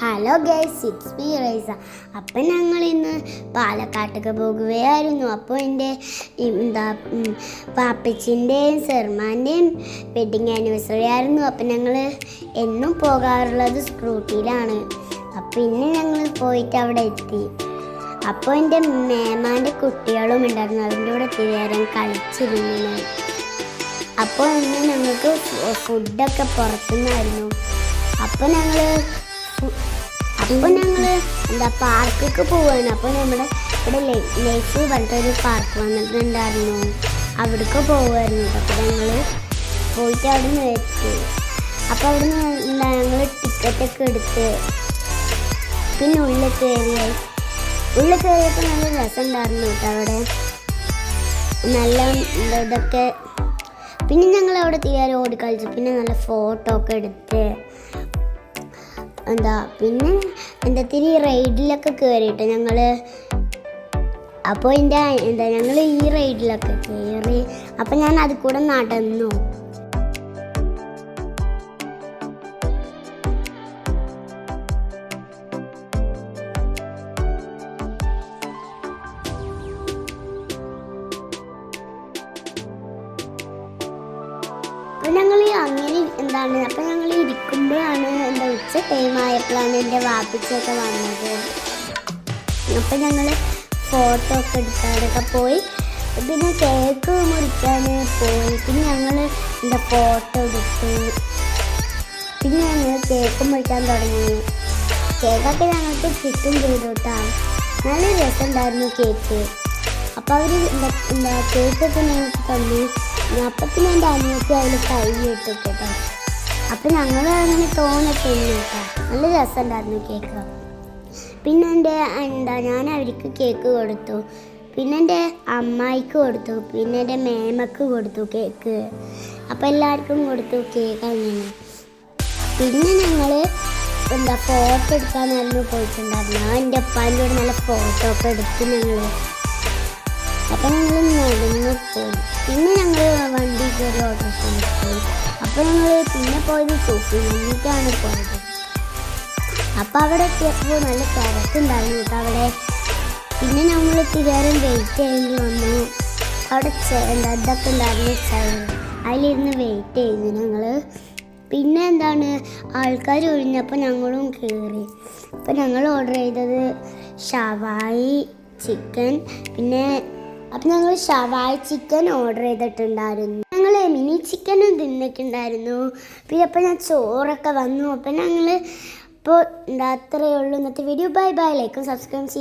Hello guys, it's me rhiza. അപ്പം ഞങ്ങൾ ഇന്ന് പാലക്കാട്ടേക്ക് പോകുകയായിരുന്നു. അപ്പോൾ എൻ്റെ പാപ്പച്ചിൻ്റെയും സെർമാൻ്റെയും വെഡിങ് ആനിവേഴ്സറി ആയിരുന്നു. അപ്പം ഞങ്ങൾ എന്നും പോകാറുള്ളത് സ്കൂട്ടിയിലാണ്. അപ്പം ഇന്ന് ഞങ്ങൾ പോയിട്ട് അവിടെ എത്തി. അപ്പോൾ എൻ്റെ മേമാൻ്റെ കുട്ടികളും ഉണ്ടായിരുന്നു. അതിൻ്റെ കൂടെ തിരയാൻ കളിച്ചിരുന്നു. അപ്പോൾ ഇന്ന് ഞങ്ങൾക്ക് ഫുഡൊക്കെ പുറത്തുനിന്നായിരുന്നു. അപ്പോൾ ഞങ്ങൾ പാർക്കൊക്കെ പോവാണ്. അപ്പോൾ നമ്മുടെ ഇവിടെ ലൈഫ് പറഞ്ഞിട്ടൊരു പാർക്ക് വന്നിട്ടുണ്ടായിരുന്നു. അവിടേക്ക് പോവുമായിരുന്നു. അപ്പോൾ ഞങ്ങൾ പോയിട്ട് അവിടെ നിന്ന് എത്തി. അപ്പോൾ അവിടെ നിന്ന് ഞങ്ങൾ ടിക്കറ്റൊക്കെ എടുത്ത് പിന്നെ ഉള്ളിൽ കയറിയപ്പോൾ നല്ല രസമുണ്ടായിരുന്നു കേട്ടോ. അവിടെ നല്ല ഇതൊക്കെ പിന്നെ ഞങ്ങൾ അവിടെ തീരെ ഓടിക്കളിച്ചു. പിന്നെ നല്ല ഫോട്ടോ ഒക്കെ എടുത്ത് പിന്നെ തിരി റൈഡിലൊക്കെ കയറിയിട്ട് ഞങ്ങൾ. അപ്പോൾ ഞങ്ങൾ ഈ റൈഡിലൊക്കെ കയറി. അപ്പം ഞാൻ അത് കൂടെ നടന്നു. അപ്പോൾ ഞങ്ങൾ അങ്ങനെ അപ്പം ഞങ്ങൾ ഇരിക്കുമ്പോഴാണ് ഉച്ച ടൈം ആയപ്പോഴാണ് എൻ്റെ വാപ്പിച്ചൊക്കെ വന്നത്. അപ്പം ഞങ്ങൾ ഫോട്ടോ ഒക്കെ എടുക്കാനൊക്കെ പോയി. പിന്നെ കേക്ക് മുറിക്കാൻ പോയി. പിന്നെ ഞങ്ങൾ ഫോട്ടോ എടുത്തു. പിന്നെ ഞങ്ങൾ കേക്ക് മുറിക്കാൻ തുടങ്ങി. കേക്കൊക്കെ ഞങ്ങൾക്ക് കിട്ടും ചെയ്തു കേട്ടോ. നല്ല രസമുണ്ടായിരുന്നു കേക്ക്. അപ്പോൾ അവർ കേക്കൊക്കെ ഞങ്ങൾക്ക് തന്നു. അപ്പത്തിന് എൻ്റെ അനിയത്തി അതിൽ കൈ ഇട്ടു കേട്ടോ. അപ്പം ഞങ്ങൾ അങ്ങനെ തോന്നൊക്കെ കേട്ടോ. നല്ല രസമുണ്ടായിരുന്നു കേക്ക്. പിന്നെ ഞാൻ അവർക്ക് കേക്ക് കൊടുത്തു. പിന്നെ എൻ്റെ അമ്മായിക്ക് കൊടുത്തു. പിന്നെ എൻ്റെ മേമക്ക് കൊടുത്തു കേക്ക്. അപ്പം എല്ലാവർക്കും കൊടുത്തു കേക്ക്. അങ്ങനെ പിന്നെ ഞങ്ങൾ ഫോട്ടോ എടുക്കാനായിരുന്നു പോയിട്ടുണ്ടായിരുന്നു. എൻ്റെ ഉപ്പാൻ്റെ കൂടെ നല്ല ഫോട്ടോ ഒക്കെ എടുത്ത് ഞങ്ങൾ. അപ്പം ഞങ്ങൾ നടന്നു പോയി. പിന്നെ ഞങ്ങൾ വണ്ടി കയറി ഓട്ടോറിക്ഷയിൽ പോയി. അപ്പോൾ ഞങ്ങൾ പിന്നെ പോയത് സൂഫി വണ്ടിക്കാണ് പോയത്. അപ്പോൾ അവിടെ എത്തിയപ്പോൾ നല്ല തിരക്കുണ്ടായിരുന്നു കേട്ടോ അവിടെ. പിന്നെ നമ്മൾ തിരേരം വെയിറ്റ് ചെയ്യേണ്ടി വന്നു. അവിടെ ഇതൊക്കെ ഉണ്ടായിരുന്നു, അതിലിരുന്ന് വെയിറ്റ് ചെയ്തു ഞങ്ങൾ. പിന്നെ ആൾക്കാർ ഒഴിഞ്ഞപ്പോൾ ഞങ്ങളും കയറി. അപ്പോൾ ഞങ്ങൾ ഓർഡർ ചെയ്തത് ഷവായി ചിക്കൻ. അപ്പം ഞങ്ങൾ ഷവായി ചിക്കൻ ഓർഡർ ചെയ്തിട്ടുണ്ടായിരുന്നു. ഞങ്ങൾ മിനി ചിക്കനും തിന്നിട്ടുണ്ടായിരുന്നു. പിന്നെ അപ്പോൾ ഞാൻ ചോറൊക്കെ വന്നു. അപ്പം ഞങ്ങൾ ഇപ്പോൾ അത്രയേ ഉള്ളൂ ഇന്നത്തെ വീഡിയോ. Bye bye. ലൈക്കും സബ്സ്ക്രൈബ് ചെയ്യാം.